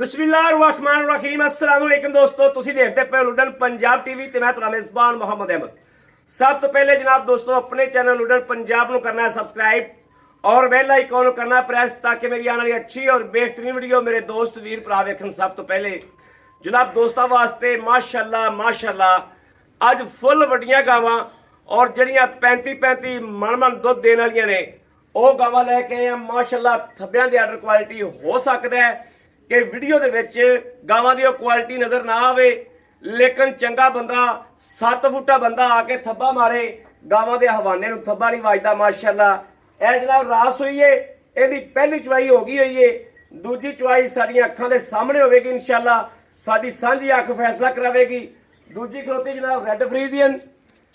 बिस्मिल्लाहिर्रहमानिर्रहीम अस्सलाम वालेकुम दोस्तों, तुसी देखते पे लुडन पंजाब टीवी ते मैं तुहाडा मेज़बान मोहम्मद अहमद। सब तो पहले जनाब दोस्तों अपने चैनल लुडन पंजाब को करना है सब्सक्राइब और बेल आइकॉन को करना प्रेस ताकि मेरी आने वाली अच्छी और बेहतरीन वीडियो मेरे दोस्त वीर भरा वेखन। सब तो पहले जनाब दोस्तों वास्ते माशाअल्लाह माशाअल्लाह अज फुल वड्डियां गावां और जड़ियां 35-35 मन दुध देने वालियां ने ਉਹ ਗਾਵਾਂ ਲੈ ਕੇ ਆਏ ਆ। ਮਾਸ਼ਾਅੱਲਾ ਥੱਬਿਆਂ ਦੀ ਆਰਡਰ ਕੁਆਲਿਟੀ ਹੋ ਸਕਦਾ ਹੈ ਕਿ ਵੀਡੀਓ ਦੇ ਵਿੱਚ ਗਾਵਾਂ ਦੀ ਉਹ ਕੁਆਲਿਟੀ ਨਜ਼ਰ ਨਾ ਆਵੇ, ਲੇਕਿਨ ਚੰਗਾ ਬੰਦਾ 7 ਫੁੱਟਾ ਬੰਦਾ ਆ ਕੇ ਥੱਬਾ ਮਾਰੇ, ਗਾਵਾਂ ਦੇ ਹਵਾਨੇ ਨੂੰ ਥੱਬਾ ਨਹੀਂ ਵੱਜਦਾ। ਮਾਸ਼ਾਅੱਲਾ ਇਹ ਜਨਾਬ ਰਾਸ ਹੋਈ ਏ, ਇਹਦੀ ਪਹਿਲੀ ਚੁਆਈ ਹੋ ਗਈ ਹੋਈ ਏ, ਦੂਜੀ ਚੁਆਈ ਸਾਡੀਆਂ ਅੱਖਾਂ ਦੇ ਸਾਹਮਣੇ ਹੋਵੇਗੀ ਇਨਸ਼ਾਅੱਲਾ, ਸਾਡੀ ਸਾਂਝੀ ਅੱਖ ਫੈਸਲਾ ਕਰਾਵੇਗੀ। ਦੂਜੀ ਖਲੋਤੀ ਜਨਾਬ ਰੈੱਡ ਫਰੀਜ਼ੀਅਨ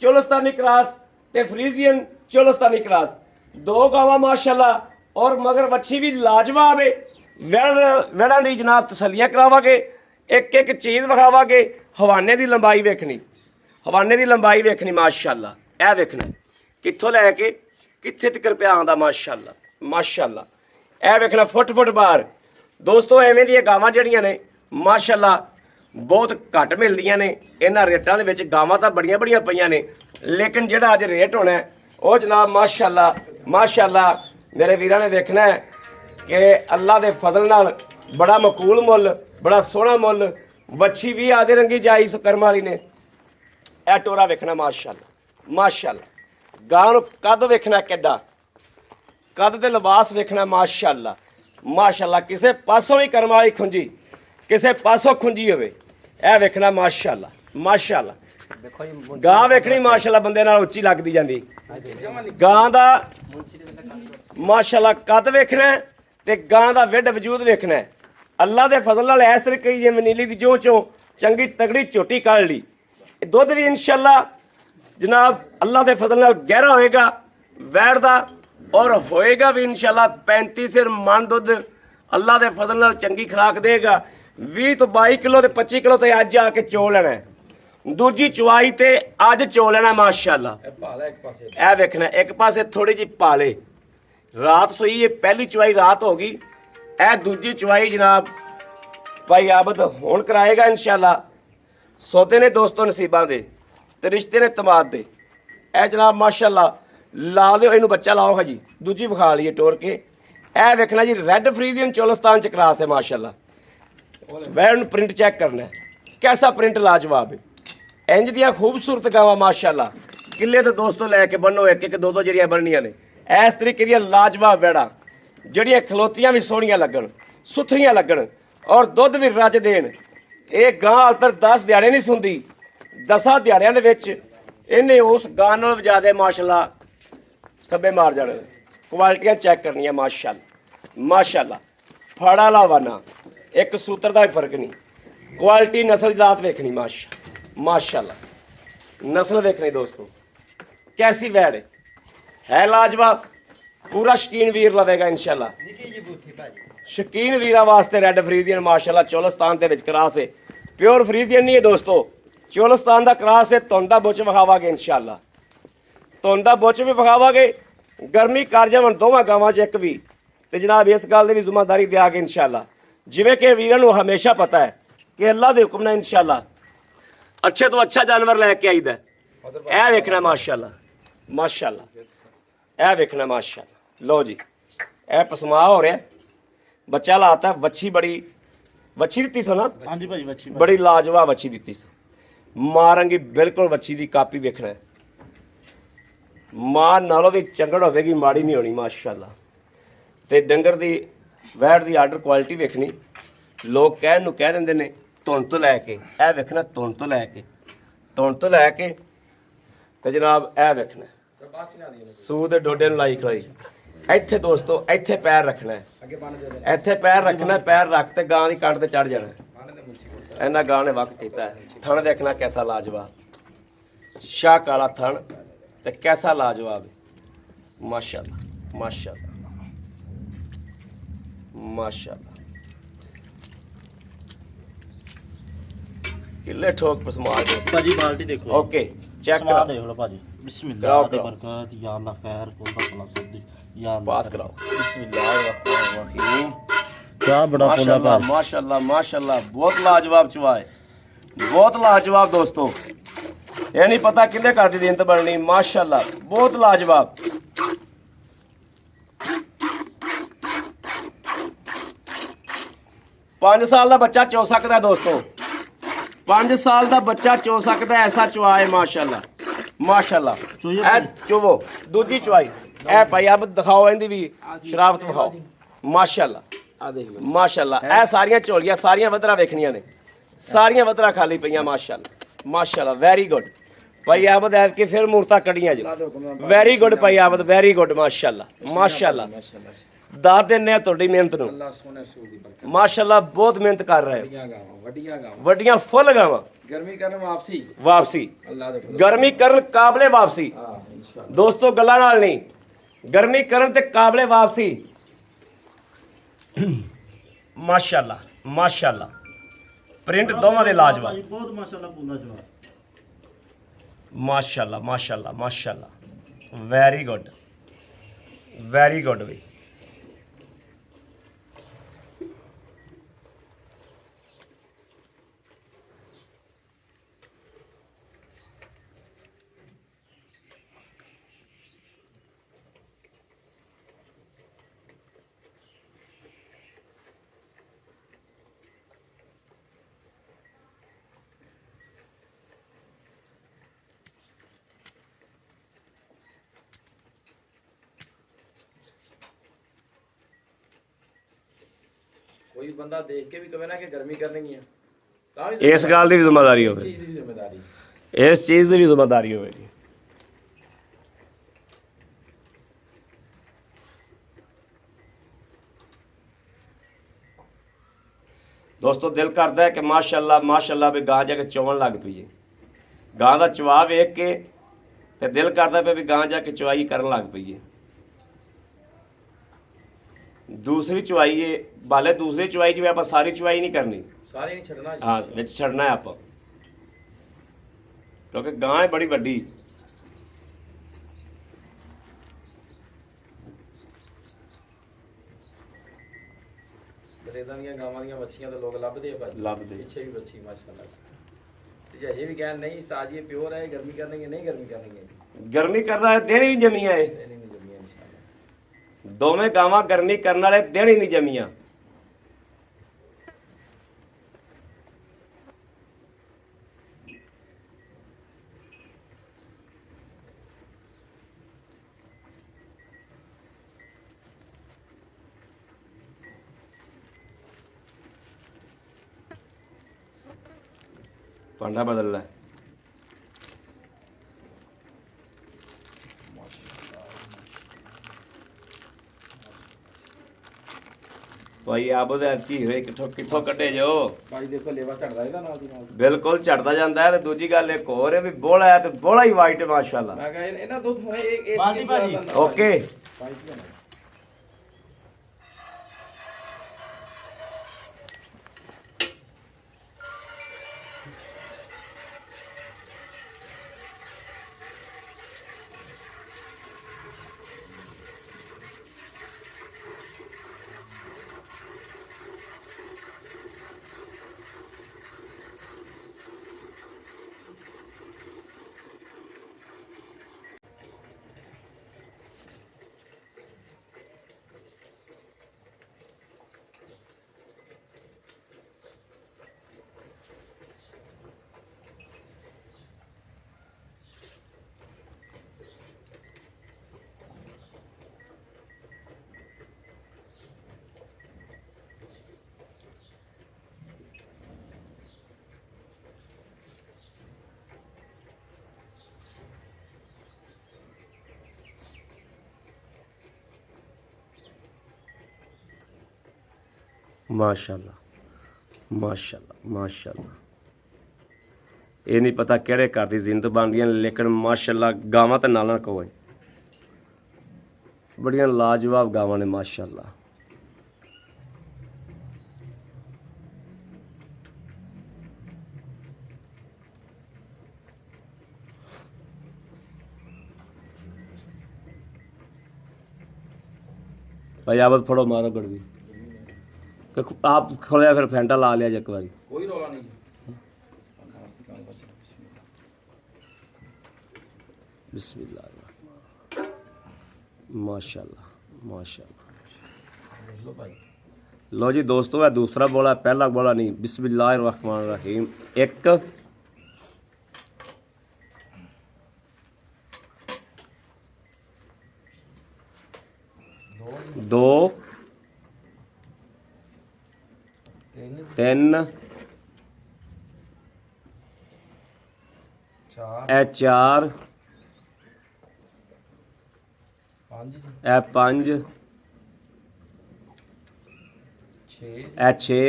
ਚੋਲਸਤਾਨੀ ਕ੍ਰਾਸ ਤੇ ਫਰੀਜ਼ੀਅਨ ਚੋਲਸਤਾਨੀ ਕ੍ਰਾਸ, दो गावां माशाअल्लाह और मगर वच्छी भी लाजवाब है। वेड़ां दी जनाब तसलियां करावांगे, एक एक चीज़ विखावांगे। हवाने की लंबाई वेखनी, हवाने की लंबाई वेखनी माशाअल्लाह, यह वेखना कित्थों लैके कित्थे तक पिया आंदा माशाअल्लाह माशाअल्लाह, यह वेखना फुट फुट बार। दोस्तों एवें दी गावां जड़ियां ने माशाअल्लाह बहुत घट मिलदियां ने। इन्हां रेटां दे विच गावां तां बड़ियां बड़ियां पईयां ने, लेकिन जिहड़ा अज रेट होना है वो जनाब माशाअल्लाह माशाअल्लाह मेरे वीरां ने देखना है कि अल्लाह के फजल नाल बड़ा मकूल मुल, बड़ा सोहना मुल। वच्छी भी आधे रंगी जाई सुकर्म वाली ने, यह टोरा वेखना माशाअल्लाह माशाअल्लाह। गां नूं कद वेखना किड्डा, कद ते लिबास वेखना माशाअल्लाह माशाअल्लाह। किसे पासों भी कर्म वाली खुंजी, किसे पासों खुंजी होवे, यह वेखना माशाअल्लाह माशाअल्लाह। गां वेखनी माशाअल्लाह बंदे नाल उच्ची लगदी जांदी। गां दा माशाअल्लाह कद वेखना ते गां दा विड वजूद वेखना है। अल्लाह दे फजल नाल इस तरीके जिवें नीली दी जों चों चंगी तगड़ी झोटी कढ ली। दुध भी इंशाअल्लाह जनाब अल्लाह दे फजल नाल गहरा होएगा वैड़ दा, और होएगा भी इंशाअल्लाह 35 सिर मन दुध अल्लाह दे फजल नाल चंगी खुराक देगा। 20 तो 22 किलो ते 25 किलो ते अज आके चो लेना है। दूजी चुवाई ते अज चो लेना माशाअल्लाह। यह वेखना एक पासे थोड़ी जी पाले, रात सोई है, पहली चुवाई रात हो गई, यह दूजी चुवाई जनाब भाई आबद हुण कराएगा इंशाअल्लाह। सौदे ने दोस्तों नसीबां दे ते रिश्ते ने तमाद दे। यह जनाब माशाअल्लाह ला लियो, इनू बच्चा लाओ हाँ जी। दूजी विखा लीए टोर के, यह वेखना जी रैड फ्रीजियन चोलस्तान च क्रास है माशाअल्लाह। वैन प्रिंट चेक करना है, कैसा प्रिंट लाजवाब है। इंज दियां खूबसूरत गावां माशाअल्लाह किले तो दोस्तों लैके बनो, एक एक दो दो जड़ियां बननियां ने। इस तरीके दियां लाजवाब वैड़ा जड़ियां खलोतियां भी सोहणियां लगन, सुथरियां लगन और दुध भी रज देन। ये गां अलतर 10 दिहाड़े नहीं सुनदी, 10 दिहाड़ियां दे विच इन्हें उस गां नालों ज़्यादा माशाअल्लाह थब्बे मार जाने। क्वालिटियां चेक करनियां माशाअल्लाह माशाअल्लाह। फाड़ा लावाना एक सूत्र का भी फर्क नहीं, क्वालिटी नस्ल जात वेखनी माशाअल्लाह, नस्ल देखनी दोस्तों कैसी वैड़ है लाजवाब। पूरा शकीन वीर लवेगा इंशाअल्लाह। शकीन वीरा वास्ते रैड फ्रीजियन माशाअल्लाह चोलस्तान के क्रास है, प्योर फ्रीजियन नहीं है दोस्तों, चोलस्तान का क्रास है। धुंद का बुच विखावांगे इंशाअल्लाह, धुंद का बुच भी विखावांगे। गर्मी कर जावन दोवां गावां च एक भी तो जनाब इस गल की भी जिम्मेदारी देंगे इंशाअल्लाह। जिवें कि वीरां नूं हमेशा पता है कि अल्लाह के हुक्म नाल इंशाअल्लाह अच्छे तो अच्छा जानवर लैके आईदा। यह वेखना माशाअल्लाह माशाअल्लाह, यह वेखना माशाअल्लाह। लो जी यह पसमा हो रहा, बच्चा लाता। वच्छी बड़ी वच्छी दी सो ना? हाँ जी भाई वच्छी बड़ी लाजवाब वच्छी दी सो। मां रंगी बिल्कुल वच्छी दी कापी वेखना है। मां नालों भी चंगड़ होगी, माड़ी नहीं होनी माशाअल्लाह। ते डंगर दी वैड़ दी आर्डर क्वालिटी वेखनी। लोग कहण नूं कह दिंदे ने धुंद तो लैके, यह वेखना धुंद तो लैके तो जनाब यह वेखना सूद डोडे लाई खलाई। इत्थे दोस्तों इत्थे पैर रखना है, इत्थे पैर रखना, पैर रख के गां की कंड ते चढ़ जाना। इन्हां गां ने वक्त किया है। थण देखना कैसा लाजवाब, शाह काला थण ते कैसा लाजवाब है माशाअल्लाह माशाअल्लाह माशाअल्लाह। किले ठोक पसमार भाजी बाल्टी देखो। ओके चेक करा देख लो भाजी। बिस्मिल्लाह दी बरकत या अल्लाह खैर कुल भला सदी या पास कराओ। बिस्मिल्लाहिर्रहमानिर्रहीम क्या बड़ा पोला माशाल्लाह पर माशाल्लाह माशाल्लाह बहुत लाजवाब चवा है, बहुत लाजवाब दोस्तों। ये नहीं पता किन्ने घर दी नींद बननी, माशाल्लाह बहुत लाजवाब। पांच साल का बच्चा चो सकता है दोस्तों, 5 साल का बच्चा चो सकता है, ऐसा चवा है माशाल्लाह माशाल्लाह। ए चुवो दूजी चवाई ए भाई अब दिखाओ, इनकी भी शराफत दिखाओ माशाल्लाह माशाल्लाह। ए सारियां झोलियां सारियां वधरा वेखनियां ने, सारियां वधरा खाली पईयां माशाल्लाह माशाल्लाह। वेरी गुड भाई आबद ऐत के फिर मूर्ता कड़ियां जी, वेरी गुड भाई आबद, वेरी गुड माशाल्लाह माशाल्लाह। दाद देने आ तुहाडी मेहनत नूं माशाल्लाह, बहुत मेहनत कर रहे हो, वड्डियां फुल गावां गर्मी करन वापसी वापसी, अल्लाह दे फजल गर्मी करन काबले वापसी दोस्तों, गल्लां नाल नहीं, गर्मी करन ते काबले वापसी माशाल्लाह माशाल्लाह। प्रिंट दोवां दे लाजवाब बहुत माशाल्लाह पोला जवाब माशाल्लाह माशाल्लाह माशाल्लाह। वेरी गुड भाई। कोई बंदा देख के भी कहे ना कि गर्मी करनी है, तां भी इस गल की भी जिम्मेदारी हो, चीज की जिम्मेदारी। इस चीज़ की भी जिम्मेदारी होगी। दोस्तों दिल करता है कि माशाल्लाह माशाल्लाह भी गां जाके चौवन लग पई है, गां का चवा वेख के ते दिल करता पे भी गां जाके चवाई करन लग पई है। दूसरी चवाई है बाले, दूसरी चवाई जिवें आपां सारी चवाई नहीं करनी, सारे नहीं छड़ना जी। हाँ विच छड़ना है आपां, क्योंकि गां है बड़ी वड्डी। बरेदां दियां गावां दियां ਬੱਚੀਆਂ तो लोग ਲੱਭਦੇ ਆ ਭਾਜੀ, ਲੱਭਦੇ। ਪਿੱਛੇ ਵੀ ਬੱਚੀ ਮਾਸ਼ਾਅੱਲਾ। ਤੇ ਜੇ ਇਹ ਵੀ ਕਹਿਣ ਨਹੀਂ ਉਸਤਾਦ ਜੀ ਪਿਓਰ ਹੈ, गर्मी करनी है, नहीं गर्मी करनी है, गर्मी करना है देनी नहीं जमियां है, नहीं जमीन इंशाल्लाह। दोवें गावां गर्मी करने वाले देनी नहीं जमियां। पांडा बदल रहा है भाई आबद की होए किथों किथों कटे जो ਭਾਈ ਦੇਖੋ ਲੇਵਾ ਝੜਦਾ ਇਹਦਾ ਨਾਲ ਦੀ ਨਾਲ। बिल्कुल चढ़ता जाता है। तो दूजी गल एक होर है भी बोला है तो बोला ही वाइट है माशाल्लाह। ਮੈਂ ਕਹਾਂ ਇਹਨਾਂ ਦੁੱਧ ਹੋਏ ਇਹ ਬਾਲਟੀ ਭਾਜੀ। ओके ਭਾਈ ਕੀ ਹੋਣਾ? माशाल्लाह माशाल्लाह माशाल्लाह। ये नहीं पता केड़े घर दी जिंद बनदियां, लेकिन माशाल्लाह गावां ते नाल ना कहो, बड़ियां लाजवाब गावां ने माशाल्लाह। भाई आवत फड़ो मारो गड़वी ਆਪ ਖੋਲਿਆ ਫਿਰ ਫੈਂਟਾ ਲਾ ਲਿਆ ਜੇ ਇੱਕ ਵਾਰੀ ਕੋਈ ਰੌਲਾ ਨਹੀਂ ਜੀ ਬਿਸਮਿਲ੍ਲਾਹ ਮਾਸ਼ਾਅੱਲਾ ਮਾਸ਼ਾਅੱਲਾ ਦੇਖ ਲਓ ਭਾਈ लो जी दोस्तों है दूसरा बोला पहला बोला नहीं बिस्मिल्लाहिर्रहमानिर्रहीम एक दो तीन ए चार ए पांच ए छे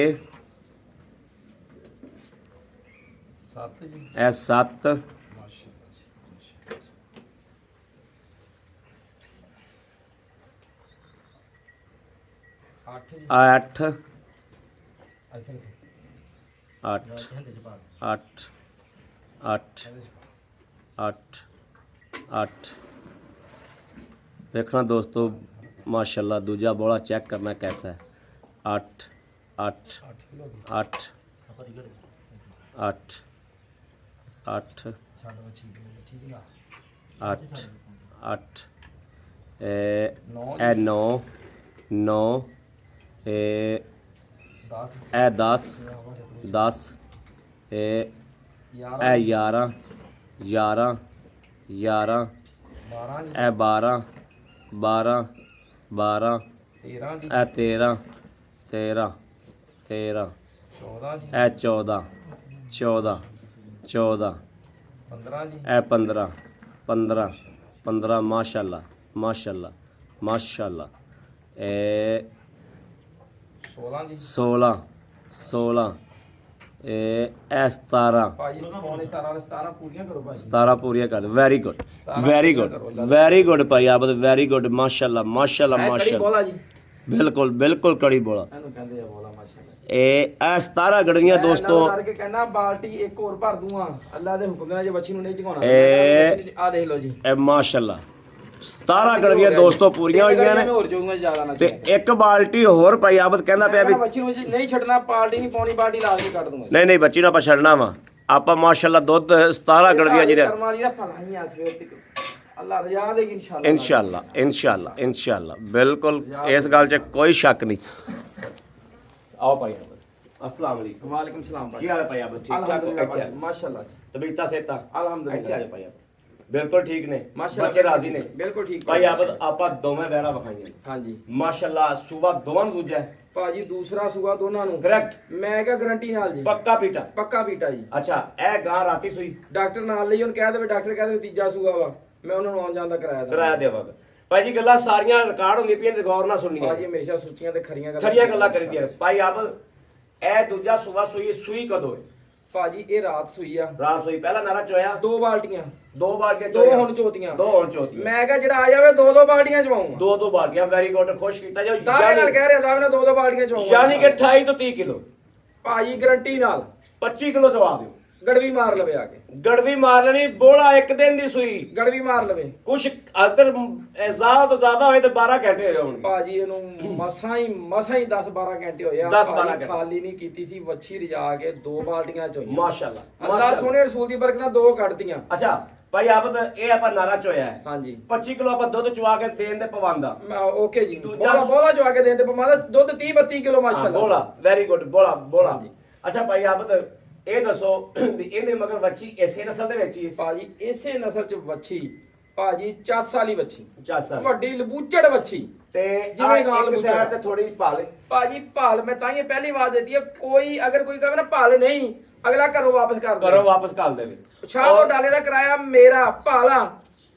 ए सत्त अठ अठ अठ अठ अठ अठ देखना दोस्तों माशाल्लाह दूजा बोला चेक करना कैसा है अठ अठ अठ अठ अठ अठ अठ ए नौ नौ ए 10 10 ए 11 11 11 ए 12 12 12 ए 13 13 13 ए 14 14 14 ए 15 15 15 माशाल्लाह माशाल्लाह माशाल्लाह ए 16 16 ए 17 ਭਾਜੀ ਪੌਣੇ 17 ਪੂਰੀਆਂ ਕਰੋ ਭਾਈ 17 ਪੂਰੀਆਂ ਕਰ ਵੈਰੀ ਗੁੱਡ ਵੈਰੀ ਗੁੱਡ ਭਾਈ ਆਪ ਵੈਰੀ ਗੁੱਡ ਮਾਸ਼ਾਅੱਲਾ ਮਾਸ਼ਾਅੱਲਾ ਕੜੀ ਮਾਸ਼ਾਅੱਲਾ ਬੋਲਾ ਜੀ ਬਿਲਕੁਲ ਬਿਲਕੁਲ ਕੜੀ ਬੋਲਾ ਇਹਨੂੰ ਕਹਿੰਦੇ ਆ ਬੋਲਾ ਮਾਸ਼ਾਅੱਲਾ ਇਹ 17 ਗੜੀਆਂ ਦੋਸਤੋ ਕਰਕੇ ਕਹਿੰਦਾ ਬਾਲਟੀ ਇੱਕ ਹੋਰ ਭਰ ਦੂੰਗਾ ਅੱਲਾ ਦੇ ਹੁਕਮ ਨਾਲ ਜੇ ਬੱਚੀ ਨੂੰ ਨਹੀਂ ਝਗਾਉਣਾ ਆ ਦੇਖ ਲਓ ਜੀ ਇਹ ਮਾਸ਼ਾਅੱਲਾ 17 ਗੜੀਆਂ ਦੋਸਤੋ ਪੂਰੀਆਂ ਹੋਈਆਂ ਨੇ ਹੋਰ ਜੋਗਾ ਜ਼ਿਆਦਾ ਨਾ ਤੇ ਇੱਕ ਬਾਲਟੀ ਹੋਰ ਭਾਈ ਆਬਦ ਕਹਿੰਦਾ ਪਿਆ ਵੀ ਬੱਚੀ ਨੂੰ ਨਹੀਂ ਛੱਡਣਾ ਪਾਲਟੀ ਨਹੀਂ ਪਾਉਣੀ ਬਾਲਟੀ ਲਾ ਕੇ ਕੱਢ ਦੂੰਗਾ ਨਹੀਂ ਨਹੀਂ ਬੱਚੀ ਨੂੰ ਆਪਾਂ ਛੱਡਣਾ ਵਾ ਆਪਾਂ ਮਾਸ਼ਾਅੱਲਾ ਦੁੱਧ 17 ਗੜੀਆਂ ਜਿਹੜੇ ਕਰਮ ਵਾਲੀ ਦਾ ਭਲਾ ਹੀ ਆ ਸਵੇਰ ਤੱਕ ਅੱਲਾ ਰਜ਼ਾ ਦੇਗੀ ਇਨਸ਼ਾਅੱਲਾ ਇਨਸ਼ਾਅੱਲਾ ਇਨਸ਼ਾਅੱਲਾ ਇਨਸ਼ਾਅੱਲਾ ਬਿਲਕੁਲ ਇਸ ਗੱਲ 'ਚ ਕੋਈ ਸ਼ੱਕ ਨਹੀਂ ਆਓ ਭਾਈ ਆਬਦ अस्सलाम वालेकुम वालेकुम सलाम भाई ਕੀ ਹਾਲ ਹੈ ਭਾਈ ਆਬਦ ਠੀਕ ਠਾਕ ਹੋ अल्हम्दुलिल्लाह ਇੱਥੇ भाई माशाल्लाह जी ਤਬੀਅਤਾਂ ਸਿਹਤਾਂ अल्हम्दुलिल्लाह ਇੱਥੇ ਆ ਜਾ ਭਾਈ ਆਬਦ ਬਿਲਕੁਲ ਠੀਕ ਨੇ माशाल्लाह ਬੱਚੇ ਰਾਜ਼ੀ ਨੇ बिल्कुल ठीक ਭਾਈ ਆਬਦ ਆਪਾਂ ਦੋਵੇਂ ਵੈਰਾ ਵਿਖਾਈਆਂ ਹਾਂਜੀ ਮਾਸ਼ਾਅੱਲਾ ਸੂਬਾ ਦੋਵਾਂ ਨੂੰ ਦੂਜਾ ਹੈ ਭਾਜੀ ਦੂਸਰਾ ਸੂਆ ਦੋਨਾਂ ਨੂੰ ਕਰੈਕਟ ਮੈਂ ਕਿਹਾ ਗਾਰੰਟੀ ਨਾਲ ਜੀ ਪੱਕਾ ਪੀਟਾ ਪੱਕਾ ਬੀਟਾ ਜੀ ਅੱਛਾ ਇਹ ਗਾਂ ਰਾਤੀ ਸੂਈ ਡਾਕਟਰ ਨਾਲ ਲਈ ਉਹਨੂੰ ਕਹਿ ਦੇਵੇ ਡਾਕਟਰ ਕਹਿ ਦੇਵੇ ਤੀਜਾ ਸੂਆ ਵਾ ਮੈਂ ਉਹਨਾਂ ਨੂੰ ਆਉਣ ਜਾਣ ਦਾ ਕਿਰਾਇਆ ਕਰਾਇਆ ਦੇਵਾਂਗਾ ਭਾਈ ਜੀ ਗੱਲਾਂ ਸਾਰੀਆਂ ਰਿਕਾਰਡ ਹੁੰਦੀਆਂ ਪਈਆਂ ਗੌਰ ਨਾਲ ਸੁਣਨੀਆਂ ਭਾਜੀ ਹਮੇਸ਼ਾ ਸੁੱਚੀਆਂ ਤੇ ਖਰੀਆਂ ਖਰੀਆਂ ਗੱਲਾਂ ਕਰੀਦੀਆਂ ਭਾਈ ਆਬਦ ਇਹ ਦੂਜਾ ਸੂਆ ਸੂਈ ਕਦੋਂ ਹੈ ਭਾਜੀ ਇਹ ਰਾਤ ਸੂਈ ਆ ਰਾਤ ਸੂਈ ਪਹਿਲਾ ਨਾਰਾ ਚੋਇਆ ਦੋ ਬਾਲਟੀਆਂ ਦੋ ਬਾਲਟੀਆਂ ਦੋ ਹੁਣ ਚੋਤੀਆਂ ਦੋ ਹੁਣ ਚੋਤੀਆਂ ਮੈਂ ਕਿਹਾ ਜਿਹੜਾ ਆ ਜਾਵੇ ਦੋ ਬਾਲਟੀਆਂ ਚਵਾਉਂਗਾ ਦੋ ਬਾਲਟੀਆਂ ਵੈਰੀ ਗੁੱਡ ਖੁਸ਼ ਕੀਤਾ ਜੋ ਦਾਵੇ ਨਾਲ ਕਹਿ ਰਿਹਾ ਦਾਵੇ ਨਾਲ ਦੋ ਬਾਲਟੀਆਂ ਚਵਾਉਂਗਾ ਯਾਨੀ ਕਿ 28 ਤੋਂ 30 ਕਿਲੋ ਭਾਜੀ ਗਾਰੰਟੀ ਨਾਲ 25 ਕਿਲੋ ਚਵਾ ਦਿਓ ਗੜਵੀ ਮਾਰ ਲਵੇ ਆ ਕੇ ਗੜਵੀ ਮਾਰ ਲੈਣੀ ਬੋਲਾ ਇੱਕ ਦਿਨ ਦੀ ਸੂਈ ਗੜਵੀ ਮਾਰ ਲਵੇ ਕੁਛ ਅਗਰ ਜ਼ਿਆਦਾ ਤੋਂ ਜ਼ਿਆਦਾ ਹੋਏ ਤੇ 12 ਘੰਟੇ ਹੋ ਜਾਣਗੇ ਭਾਜੀ ਇਹਨੂੰ ਮਸਾਂ ਹੀ 10-12 ਘੰਟੇ ਹੋਏ ਆ 10-12 ਭਾਜੀ ਘੰਟੇ। ਖਾਲੀ ਨਹੀਂ ਕੀਤੀ ਸੀ ਵੱਛੀ ਰਜਾ ਕੇ ਦੋ ਬਾਲਟੀਆਂ ਚੋਈਆਂ ਮਾਸ਼ਾਅੱਲਾ ਅੱਲਾਹ ਸੋਹਣੇ ਰਸੂਲ ਦੀ ਬਰਕਤ ਨਾਲ ਦੋ ਕੱਢਤੀਆਂ ਅੱਛਾ ਭਾਈ ਆਬਦ ਇਹ ਆਪਾਂ ਨਾਰਾ ਚੋਇਆ ਹੈ ਹਾਂਜੀ 25 ਕਿਲੋ ਆਪਾਂ ਦੁੱਧ ਚਵਾ ਕੇ ਦੇਣ ਦੇ ਪਵਾਂਦਾ ਓਕੇ ਜੀ ਦੂਜਾ- ਬੋਲਾ ਜਵਾ ਕੇ ਦੇਣ ਤੇ ਪਮਾਦਾ ਦੁੱਧ 30-32 ਕਿਲੋ ਮਾਸ਼ਾਅੱਲਾ ਬੋਲਾ ਵੈਰੀ ਗੁੱਡ ਬੋਲਾ ਹਾਂਜੀ। ਅੱਛਾ ਭਾਈ ਆਬਦ ਇਹ ਦੱਸੋ ਵੀ ਇਹਦੇ ਮਗਰ ਬੱਚੀ ਇਸੇ ਨਸਲ ਦੇ ਵਿੱਚ ਹੀ ਭਾਜੀ ਇਸੇ ਨਸਲ ਚ ਵੱਛੀ ਭਾਜੀ ਚੱਸ ਵਾਲੀ ਵੱਛੀ ਚਾਸਾ ਵੱਡੀ ਲਬੂਚੜ ਵੱਛੀ ਤੇ ਜਿਵੇਂ ਗਾਂ ਇੱਕ ਲਬੂਚੜ। ਸਾਈਡ ਤੇ ਥੋੜੀ ਭਾਲ ਭਾਜੀ ਭਾਲ ਮੈਂ ਤਾਂ ਹੀ ਪਹਿਲੀ ਵਾਰ ਦਿੱਤੀ ਹੈ ਕੋਈ ਅਗਰ ਕੋਈ ਕਹੇ ਨਾ ਭਾਲ ਨਹੀਂ ਅਗਲਾ ਘਰੋਂ ਵਾਪਸ ਕਰ ਦੇ ਕਰੋ ਵਾਪਸ ਕਰ ਦੇਵੇ ਸ਼ਾਹ ਤੋਂ ਡਾਲੇ ਦਾ ਕਿਰਾਇਆ ਮੇਰਾ ਭਾਲਾ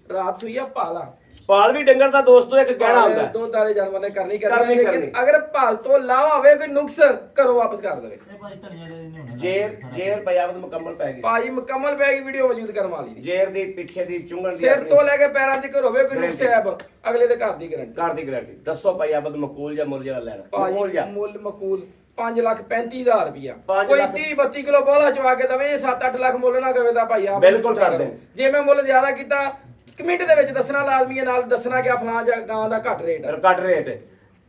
ਰਾਤ ਸੂਈ ਆ ਭਾਲਾ ਪਾਲ ਵੀ ਡੰਗਰ ਦਾ ਦੋਸਤੋ ਇੱਕ ਕਹਿਣਾ ਹੁੰਦਾ ਹੈ। ਦੋ ਤਾਰੇ ਜਾਨਵਰ ਨੇ ਕਰਨੀ ਕਰਨੀ। ਲੇਕਿਨ ਅਗਰ ਭਾਲ ਤੋਂ ਇਲਾਵਾ ਹੋਵੇ ਕੋਈ ਨੁਕਸ ਘਰੋਂ ਵਾਪਸ ਕਰ ਦੇਵੇ ਇਹ ਭਾਈ ਧਨੀਆ ਦੇ ਨਹੀਂ ਹੋਣਾ ਜੇਰ ਪੰਜਾਬ ਨੂੰ ਮੁਕੰਮਲ ਪੈ ਗਈ ਭਾਜੀ ਮੁਕੰਮਲ ਬੈਗ ਵੀਡੀਓ ਮੌਜੂਦ ਕਰਨ ਵਾਲੀ ਦੀ ਜੇਰ ਦੀ ਪਿੱਛੇ ਦੀ ਚੁੰਗਣ ਦੀ ਸਿਰ ਆਪਣੀ ਤੋਂ ਲੈ ਕੇ ਪੈਰਾਂ ਤੱਕ ਹੋਵੇ ਕੋਈ ਨੁਕਸ ਐਬ ਅਗਲੇ ਦੇ ਘਰ ਦੀ ਗਾਰੰਟੀ ਘਰ ਦੀ ਗਾਰੰਟੀ ਦੱਸੋ ਭਾਈ ਆਬਦ ਮਕੂਲ ਜਾਂ ਮੁਰਜਾ ਲੈਣਾ ਮਕੂਲ ਭਾਜੀ ਜਾਂ ਮੁੱਲ ਮਕੂਲ 5,35,000 ਰੁਪਇਆ ਪੰਜ ਕੋਈ ਲੱਖ। 30-32 ਕਿਲੋ ਬੋਲਾ ਚਵਾ ਕੇ ਦਵੇ 7-8 ਲੱਖ ਮੁੱਲ ਨਾ ਕਵੇ ਤਾਂ ਭਾਈ ਆਪ ਬਿਲਕੁਲ ਕਰ ਦੇ। ਜੇ ਮੈਂ ਮੁੱਲ ਜ਼ਿਆਦਾ ਕੀਤਾ ਕਮੈਂਟ ਦੇ ਵਿੱਚ ਦੱਸਣਾ ਲਾਜ਼ਮੀ ਹੈ ਨਾਲ ਦੱਸਣਾ ਕਿ ਆ ਫਲਾਂ ਗਾਂ ਦਾ ਘੱਟ ਰੇਟ ਹੈ ਕੱਟ ਰੇਟ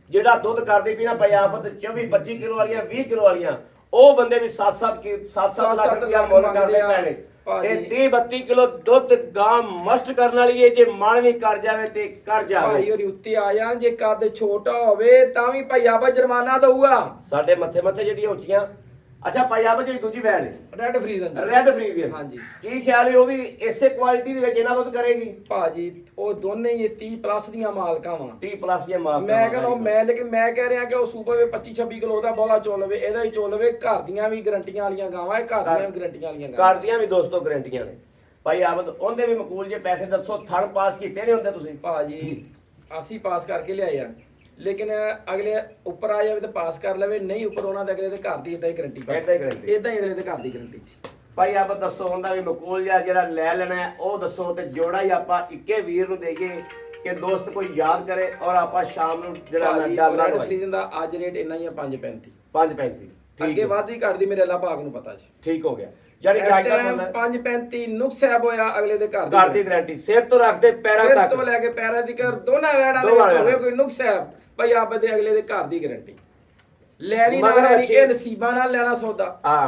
ਜਿਹੜਾ ਦੁੱਧ ਕਰਦੀ ਪਈ ਨਾ ਪੰਜਾਬਤ 24 25 ਕਿਲੋ ਵਾਲੀਆਂ 20 ਕਿਲੋ ਵਾਲੀਆਂ ਉਹ ਬੰਦੇ ਵੀ 7-7 ਲੱਖ ਰੁਪਇਆ ਮੁੱਲ ਕਰਦੇ ਪਏ ਨੇ। ਇਹ 30-32 ਕਿਲੋ ਦੁੱਧ ਗਾਂ ਮਸਟ ਕਰਨ ਵਾਲੀ ਹੈ। ਜੇ ਮਨ ਵੀ ਕਰ ਜਾਵੇ ਤੇ ਕਰ ਜਾਵੇ। ਭਾਈ ਹੋਰੀ ਉੱਤੇ ਆ ਜਾਣ, ਜੇ ਕੱਦ ਛੋਟਾ ਹੋਵੇ ਤਾਂ ਵੀ ਭਾਈ ਆਬਾ ਜੁਰਮਾਨਾ ਦਊਗਾ। ਸਾਡੇ ਮੱਥੇ ਜਿਹੜੀਆਂ ਉੱਚੀਆਂ। ਅੱਛਾ ਪੰਜਾਬਤ ਜਿਹੜੀ ਦੂਜੀ ਵੈਣ ਹੈ ਰੈਡ ਫਰੀਜ਼ਨ, ਰੈਡ ਫਰੀਜ਼ੀਅਨ, ਹਾਂਜੀ, ਕੀ ਖਿਆਲ ਹੈ ਉਹ ਵੀ ਇਸੇ ਕੁਆਲਿਟੀ ਦੇ ਵਿੱਚ ਇਹਨਾਂ ਦੁੱਧ ਕਰੇਗੀ? ਭਾਜੀ ਉਹ ਦੋਨੇ ਹੀ 30 ਪਲੱਸ ਦੀਆਂ ਮਾਲਕਾਂ ਵਾ। 30 ਪਲੱਸ ਦੀਆਂ ਮਾਲ ਮੈਂ ਕਹਿੰਦਾ ਲੇਕਿਨ ਮੈਂ ਕਹਿ ਰਿਹਾ ਕਿ ਉਹ ਸੂਪਰ ਵੇ 25-26 ਕਿਲੋ ਦਾ ਬੋਲਾ ਚੋਲ ਲਵੇ, ਇਹਦਾ ਹੀ ਚੋਲ ਲਵੇ। ਘਰ ਦੀਆਂ ਵੀ ਗਰੰਟੀਆਂ ਵਾਲੀਆਂ ਗਾਵਾਂ, ਇਹ ਘਰ ਦੀਆਂ ਵੀ ਗਰੰਟੀਆਂ ਵਾਲੀਆਂ ਗਾਵਾਂ। ਘਰ ਦੀਆਂ ਵੀ ਦੋਸਤੋ ਗਰੰਟੀਆਂ ਨੇ। ਭਾਈ ਆਬਦ ਉਹਦੇ ਵੀ ਮਕੂਲ ਜੇ ਪੈਸੇ ਦੱਸੋ, ਥਣ ਪਾਸ ਕੀਤੇ ਨਹੀਂ ਹੁੰਦੇ ਤੁਸੀਂ? ਭਾਜੀ ਅਸੀਂ ਪਾਸ ਕਰਕੇ ਲਿਆਏ ਆ, ਲੇਕਿਨ ਅਗਲੇ ਉੱਪਰ ਆ ਜਾਵੇ ਤਾਂ ਪਾਸ ਕਰ ਲਵੇ, ਨਹੀਂ ਉੱਪਰ ਉਹਨਾਂ ਦੇ ਅਗਲੇ ਦੇ ਘਰ ਦੀ ਇਦਾਂ ਹੀ ਗਰੰਟੀ ਏਦਾਂ ਹੀ guarantee। ਇਦਾਂ ਹੀ ਅਗਲੇ ਦੇ ਘਰ ਦੀ ਗਰੰਟੀ ਸੀ। ਭਾਈ ਆਪ ਦੱਸੋ ਹੁੰਦਾ ਵੀ ਮਕੂਲ ਜਿਹੜਾ ਲੈ ਲੈਣਾ ਹੈ ਉਹ ਦੱਸੋ, ਤੇ ਜੋੜਾ ਹੀ ਆਪਾਂ ਇੱਕੇ ਵੀਰ ਨੂੰ ਦੇਈਏ ਕਿ ਦੋਸਤ ਕੋਈ ਯਾਦ ਕਰੇ ਔਰ ਆਪਾਂ ਸ਼ਾਮ ਨੂੰ ਜਿਹੜਾ ਡਾਲਰ ਰੈਡ ਫਰੀਜ਼ਨ ਦਾ ਅੱਜ ਰੇਟ ਇੰਨਾ ਹੀ ਆ 5.35। 5.35 ਅੱਗੇ ਵਾਧੀ ਘਟਦੀ ਮੇਰੇ ਅੱਲਾ ਪਾਕ ਨੂੰ ਪਤਾ ਸੀ। ਠੀਕ ਹੋ ਗਿਆ। ਜਾਨੀ ਇਸ ਟਾਈਮ 5.35 ਨੁਕਸ ਸਾਹਿਬ ਹੋਇਆ ਅਗਲੇ ਦੇ ਘਰ ਘਰ ਦੀ ਗਾਰੰਟੀ ਸਿਰ ਤੋਂ ਰੱਖਦੇ ਪੈਰਾਂ ਸਿਰ ਤੱਕ, ਤੋਂ ਲੈ ਕੇ ਪੈਰਾਂ ਦੀ ਕਰ ਦੋਨਾਂ ਵੈੜਾਂ ਦੇ ਵਿੱਚ ਹੋਵੇ ਕੋਈ ਨੁਕਸ ਸਾਹਿਬ, ਭਾਈ ਆਪ ਦੇ ਅਗਲੇ ਦੇ ਘਰ ਦੀ ਗਾਰੰਟੀ। ਲੈਣੀ ਨਾ ਲੈਣੀ ਇਹ ਨਸੀਬਾਂ ਨਾਲ ਲੈਣਾ ਸੌਦਾ।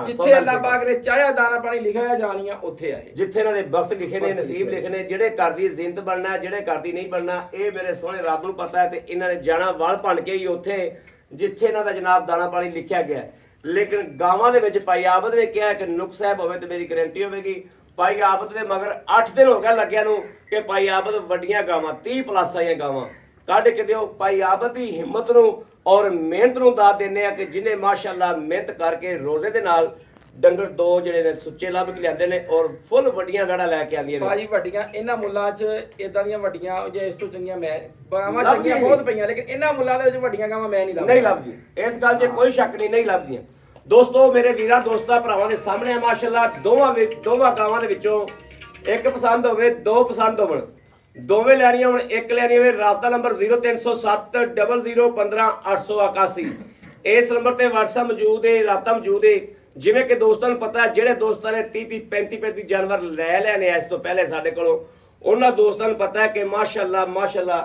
ਜਿੱਥੇ ਅੱਲਾ ਪਾਕ ਨੇ ਚਾਹਿਆ ਦਾਣਾ ਪਾਣੀ ਲਿਖਿਆ ਜਾਣੀਆਂ ਉੱਥੇ ਆਏ। ਜਿੱਥੇ ਇਹਨਾਂ ਦੇ ਵਕਤ ਲਿਖੇ ਨੇ, ਨਸੀਬ ਲਿਖੇ ਨੇ, ਜਿਹੜੇ ਘਰ ਦੀ ਜ਼ਿੰਦ ਬਣਨਾ, ਜਿਹੜੇ ਘਰ ਦੀ ਨਹੀਂ ਬਣਨਾ, ਇਹ ਮੇਰੇ ਸੋਹਣੇ ਰੱਬ ਨੂੰ ਪਤਾ ਹੈ। ਤੇ ਇਹਨਾਂ ਨੇ ਜਾਣਾ ਵਲ ਭੰਨ ਕੇ ਹੀ ਉੱਥੇ ਜਿੱਥੇ ਇਹਨਾਂ ਦਾ ਜਨਾਬ ਦਾਣਾ ਪਾਣੀ ਲਿਖਿਆ ਗਿਆ। ਲੇਕਿਨ ਗਾਵਾਂ ਦੇ ਵਿੱਚ ਭਾਈ ਆਬਦ ਨੇ ਕਿਹਾ ਕਿ ਨੁਕਸ ਸਾਹਿਬ ਹੋਵੇ ਤੇ ਮੇਰੀ ਗਾਰੰਟੀ ਹੋਵੇਗੀ। ਭਾਈ ਆਬਦ ਦੇ ਮਗਰ 8 ਦਿਨ ਹੋ ਗਿਆ ਲੱਗਿਆ ਨੂੰ ਕਿ ਭਾਈ ਆਬਦ ਵੱਡੀਆਂ ਗਾਵਾਂ 30 ਪਲੱਸ ਆਈਆਂ ਗਾਵਾਂ ਕੱਢ ਕੇ ਦਿਓ। ਭਾਈ ਆਬਦ ਦੀ ਹਿੰਮਤ ਨੂੰ ਔਰ ਮਿਹਨਤ ਨੂੰ ਦਾਤ ਦਿੰਦੇ ਆ ਕਿ ਜਿਹਨੇ ਮਾਸ਼ਾਅੱਲਾ ਮਿਹਨਤ ਕਰਕੇ ਰੋਜ਼ੇ ਦੇ ਨਾਲ ਡੰਗਰ ਦੋ ਜਿਹੜੇ ਨੇ ਸੁੱਚੇ ਲੱਭ ਕੇ ਲਿਆਂਦੇ ਨੇ ਔਰ ਫੁੱਲ ਵੱਡੀਆਂ ਗਾੜਾ ਲੈ ਕੇ ਆਉਂਦੀਆਂ ਨੇ। ਭਾਜੀ ਵੱਡੀਆਂ ਇਹਨਾਂ ਮੁੱਲਾਂ 'ਚ ਇਦਾਂ ਦੀਆਂ ਵੱਡੀਆਂ ਜੇ ਇਸ ਤੋਂ ਚੰਗੀਆਂ ਮੈਂ ਗਾਵਾਂ ਚੰਗੀਆਂ ਬਹੁਤ ਪਈਆਂ, ਲੇਕਿਨ ਇਹਨਾਂ ਮੁੱਲਾਂ ਦੇ ਵਿੱਚ ਵੱਡੀਆਂ ਗਾਵਾਂ ਮੈਂ ਨਹੀਂ ਲੱਭਦੀ। ਇਸ ਗੱਲ 'ਚ ਕੋਈ ਸ਼ੱਕ ਨਹੀਂ ਲੱਭਦੀਆਂ। ਦੋਸਤੋ ਮੇਰੇ ਵੀਰਾਂ ਦੋਸਤਾਂ ਭਰਾਵਾਂ ਦੇ ਸਾਹਮਣੇ ਮਾਸ਼ਾਅੱਲਾ ਦੋਵਾਂ ਗਾਵਾਂ ਦੇ ਵਿੱਚੋਂ ਇੱਕ ਪਸੰਦ ਹੋਵੇ, ਦੋ ਪਸੰਦ ਹੋਣ, ਦੋਵੇਂ ਲੈਣੀਆਂ ਹੋਣ, ਇੱਕ ਲੈਣੀ ਹੋਵੇ, ਰਾਬਤਾ ਨੰਬਰ 0307 0015 881। ਇਸ ਨੰਬਰ ਤੇ WhatsApp ਮੌਜੂਦ ਹੈ, ਰਾਬਤਾ ਮੌਜੂਦ ਹੈ। ਜਿਵੇਂ ਕਿ ਦੋਸਤਾਂ ਨੂੰ ਪਤਾ ਹੈ, ਜਿਹੜੇ ਦੋਸਤਾਂ ਨੇ 30 35 ਜਾਨਵਰ ਲੈ ਲੈਣੇ ਇਸ ਤੋਂ ਪਹਿਲੇ ਸਾਡੇ ਕੋਲੋਂ, ਉਹਨਾਂ ਦੋਸਤਾਂ ਨੂੰ ਪਤਾ ਹੈ ਕਿ ਮਾਸ਼ਾਅੱਲਾ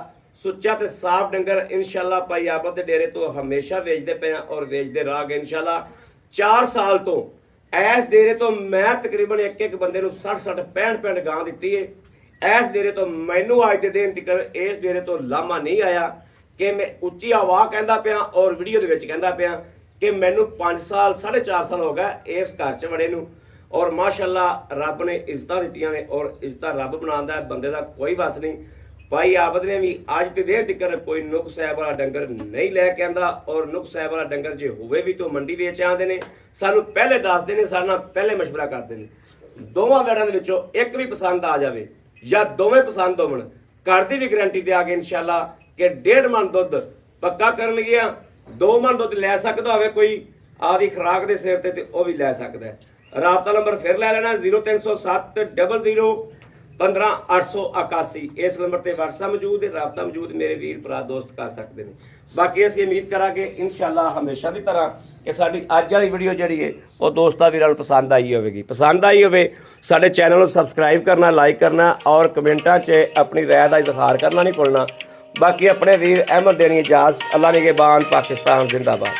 ਸੁੱਚਾ ਤੇ ਸਾਫ਼ ਡੰਗਰ ਇਨਸ਼ਾਅੱਲਾ ਭਾਈ ਆਬਦ ਦੇ ਡੇਰੇ ਤੋਂ ਹਮੇਸ਼ਾ ਵੇਚਦੇ ਪਏ ਆ ਔਰ ਵੇਚਦੇ ਰਹਾਂਗੇ ਇਨਸ਼ਾਅੱਲਾ। 4 ਸਾਲ ਤੋਂ ਇਸ ਡੇਰੇ ਤੋਂ ਮੈਂ ਤਕਰੀਬਨ ਇੱਕ ਬੰਦੇ ਨੂੰ 60 65 ਗਾਂ ਦਿੱਤੀ ਹੈ। ਇਸ ਡੇਰੇ ਤੋਂ ਮੈਨੂੰ ਅੱਜ ਦੇ ਦਿਨ ਤੱਕ ਇਸ ਡੇਰੇ ਤੋਂ ਲਾਮਾ ਨਹੀਂ ਆਇਆ ਕਿ ਮੈਂ ਉੱਚੀ ਆਵਾਜ਼ ਕਹਿੰਦਾ ਪਿਆ ਔਰ ਵੀਡੀਓ ਦੇ ਵਿੱਚ ਕਹਿੰਦਾ ਪਿਆ ਕਿ ਮੈਨੂੰ 5 ਸਾਲ 4.5 ਸਾਲ ਹੋ ਗਏ ਇਸ ਘਰ 'ਚ ਵੜੇ ਨੂੰ ਔਰ ਮਾਸ਼ਾਅੱਲਾ ਰੱਬ ਨੇ ਇੱਜ਼ਤਾਂ ਦਿੱਤੀਆਂ ਨੇ ਔਰ ਇੱਜ਼ਤਾਂ ਰੱਬ ਬਣਾਉਂਦਾ ਹੈ, ਬੰਦੇ ਦਾ ਕੋਈ ਵਸ ਨਹੀਂ। ਭਾਈ ਆਬਦ ਨੇ ਵੀ ਅੱਜ ਤੇ ਦੇਰ ਤੱਕ ਕੋਈ ਨੁਕਸ ਸਾਹਿਬ ਵਾਲਾ ਡੰਗਰ ਨਹੀਂ ਲੈ ਕੇ ਆਂਦਾ ਔਰ ਨੁਕਸ ਸਾਹਿਬ ਵਾਲਾ ਡੰਗਰ ਜੇ ਹੋਵੇ ਵੀ ਤਾਂ ਮੰਡੀ ਵੇਚ ਆਉਂਦੇ ਨੇ, ਸਾਨੂੰ ਪਹਿਲੇ ਦੱਸਦੇ ਨੇ, ਸਾਡੇ ਨਾਲ ਪਹਿਲੇ ਮਸ਼ਵਰਾ ਕਰਦੇ ਨੇ। ਦੋਵਾਂ ਵੈੜਾਂ ਦੇ ਵਿੱਚੋਂ ਇੱਕ ਵੀ ਪਸੰਦ ਆ ਜਾਵੇ ਜਾਂ ਦੋਵੇਂ ਪਸੰਦ ਹੋਣ, ਘਰ ਦੀ ਵੀ ਗਾਰੰਟੀ ਦੇ ਆਗੇ ਇਨਸ਼ਾਅੱਲਾ ਕਿ 1.5 ਮਣ ਦੁੱਧ ਪੱਕਾ ਕਰਨ ਗਿਆ। 2 ਮਣ ਦੁੱਧ ਲੈ ਸਕਦਾ ਹੋਵੇ ਕੋਈ ਆਦੀ ਖੁਰਾਕ ਦੇ ਸਿਰ ਤੇ ਉਹ ਵੀ ਲੈ ਸਕਦਾ ਹੈ। ਰਾਬਤਾ ਨੰਬਰ ਫਿਰ ਲੈ ਲੈਣਾ 0307 0015 881। ਇਸ ਨੰਬਰ ਤੇ WhatsApp ਮੌਜੂਦ ਹੈ, ਰਾਬਤਾ ਮੌਜੂਦ, ਮੇਰੇ ਵੀਰ ਭਰਾ ਦੋਸਤ ਕਰ ਸਕਦੇ ਨੇ। ਬਾਕੀ ਅਸੀਂ ਉਮੀਦ ਕਰਾਂਗੇ ਇਨਸ਼ਾਅੱਲਾ ਹਮੇਸ਼ਾ ਦੀ ਤਰ੍ਹਾਂ ਕਿ ਸਾਡੀ ਅੱਜ ਵਾਲੀ ਵੀਡੀਓ ਜਿਹੜੀ ਹੈ ਉਹ ਦੋਸਤਾਂ ਵੀਰਾਂ ਨੂੰ ਪਸੰਦ ਆਈ ਹੋਵੇਗੀ। ਪਸੰਦ ਆਈ ਹੋਵੇ ਸਾਡੇ ਚੈਨਲ ਨੂੰ ਸਬਸਕ੍ਰਾਈਬ ਕਰਨਾ, ਲਾਈਕ ਕਰਨਾ ਔਰ ਕਮੈਂਟਾਂ 'ਚ ਆਪਣੀ ਰਾਏ ਦਾ ਇਜ਼ਹਾਰ ਕਰਨਾ ਨਹੀਂ ਭੁੱਲਣਾ। ਬਾਕੀ ਆਪਣੇ ਵੀਰ ਅਹਿਮਦ ਦੇਣੀ ਇਜਾਜ਼ਤ। ਅੱਲਾ ਨਿਗਹਿਬਾਨ, ਪਾਕਿਸਤਾਨ ਜ਼ਿੰਦਾਬਾਦ।